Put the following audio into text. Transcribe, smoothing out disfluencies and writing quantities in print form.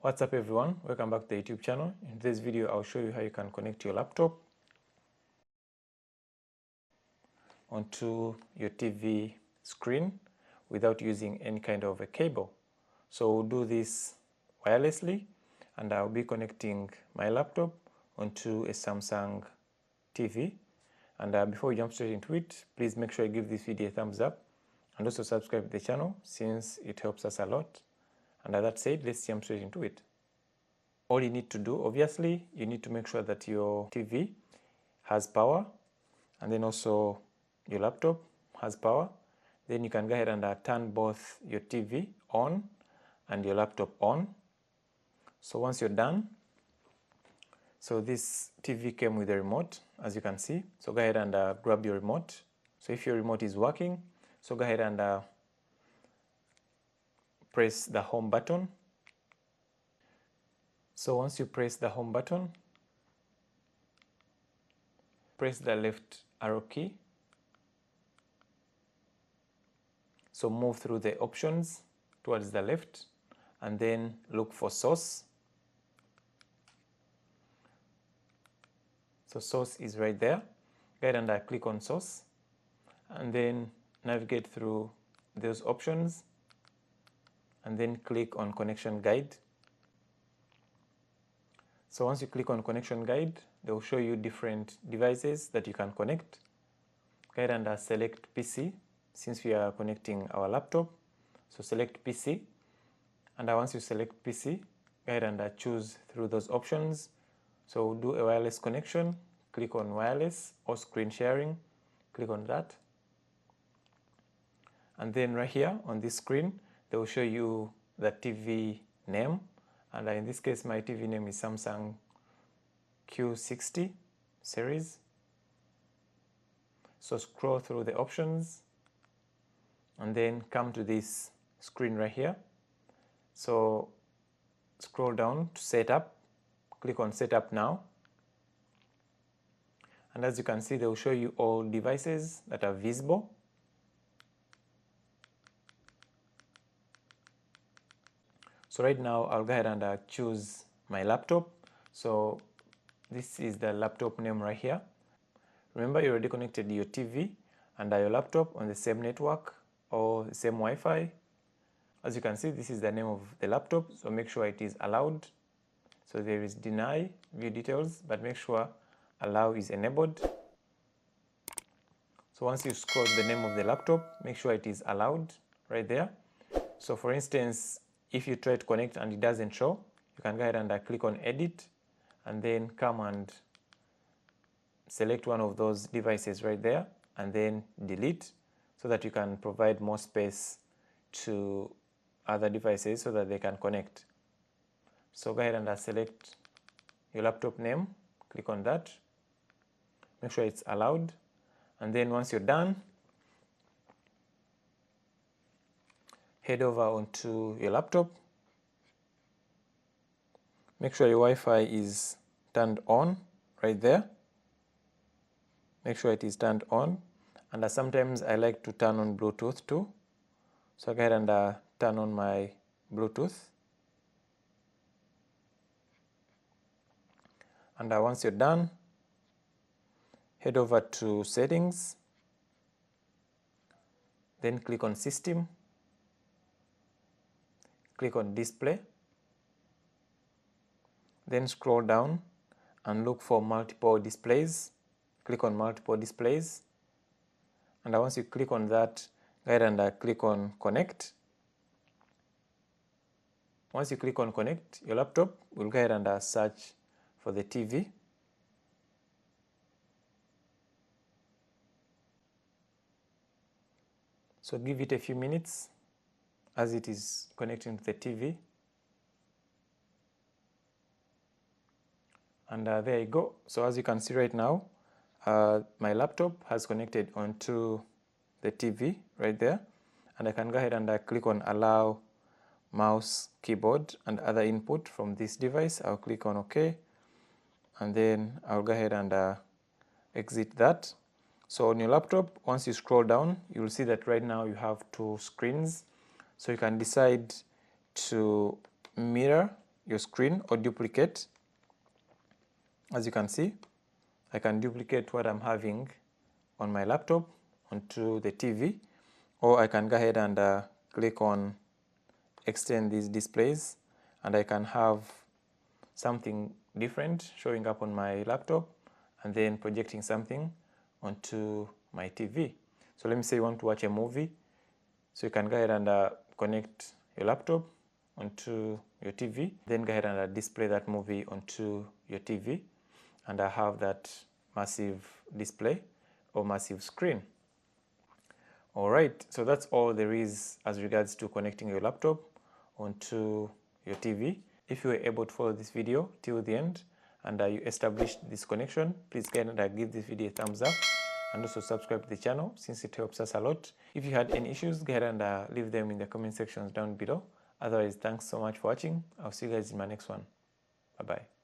What's up everyone, welcome back to the YouTube channel. In today's video I'll show you how you can connect your laptop onto your TV screen without using any kind of a cable. So we'll do this wirelessly, and I'll be connecting my laptop onto a Samsung TV. And before we jump straight into it, please make sure you give this video a thumbs up and also subscribe to the channel since it helps us a lot. And that said, let's jump straight into it. All you need to do, obviously, you need to make sure that your TV has power, and then also your laptop has power. Then you can go ahead and turn both your TV on and your laptop on. So once you're done, so this TV came with a remote, as you can see. So go ahead and grab your remote. So if your remote is working, so go ahead and press the home button. So once you press the home button, press the left arrow key. So move through the options towards the left and then look for source. So source is right there. Go ahead and click on source and then navigate through those options and then click on connection guide. So once you click on connection guide, they will show you different devices that you can connect. Go ahead and select PC since we are connecting our laptop. So select PC, and once you select PC, go ahead and choose through those options. So we'll do a wireless connection, click on wireless or screen sharing, click on that. And then right here on this screen, they will show you the TV name. And in this case, my TV name is Samsung Q60 series. So scroll through the options and then come to this screen right here. So scroll down to setup, click on setup now. And as you can see, they will show you all devices that are visible. So right now I'll go ahead and choose my laptop. So this is the laptop name right here. Remember, you already connected your TV and your laptop on the same network or the same Wi-Fi. As you can see, this is the name of the laptop, so make sure it is allowed. So there is deny view details, but make sure allow is enabled. So once you scroll the name of the laptop, make sure it is allowed right there. So for instance, if you try to connect and it doesn't show, you can go ahead and click on edit and then come and select one of those devices right there and then delete, so that you can provide more space to other devices so that they can connect. So go ahead and select your laptop name, click on that, make sure it's allowed, and then once you're done, head over onto your laptop. Make sure your Wi-Fi is turned on right there. Make sure it is turned on. And sometimes I like to turn on Bluetooth too. So go ahead and turn on my Bluetooth. And once you're done, head over to settings. Then click on system. Click on display. Then scroll down and look for multiple displays. Click on multiple displays. And once you click on that, go ahead and click on connect. Once you click on connect, your laptop will go ahead and search for the TV. So give it a few minutes as it is connecting to the TV. And there you go. So as you can see right now, my laptop has connected onto the TV right there. And I can go ahead and click on allow mouse, keyboard, and other input from this device. I'll click on OK. And then I'll go ahead and exit that. So on your laptop, once you scroll down, you'll see that right now you have two screens. So you can decide to mirror your screen or duplicate. As you can see, I can duplicate what I'm having on my laptop onto the TV, or I can go ahead and click on extend these displays, and I can have something different showing up on my laptop and then projecting something onto my TV. So let me say you want to watch a movie, so you can go ahead and connect your laptop onto your TV, then go ahead and display that movie onto your TV, and I have that massive display or massive screen. Alright, so that's all there is as regards to connecting your laptop onto your TV. If you were able to follow this video till the end and you established this connection, please go ahead and give this video a thumbs up and also subscribe to the channel since it helps us a lot. If you had any issues, go ahead and leave them in the comment sections down below. Otherwise, thanks so much for watching. I'll see you guys in my next one. Bye bye.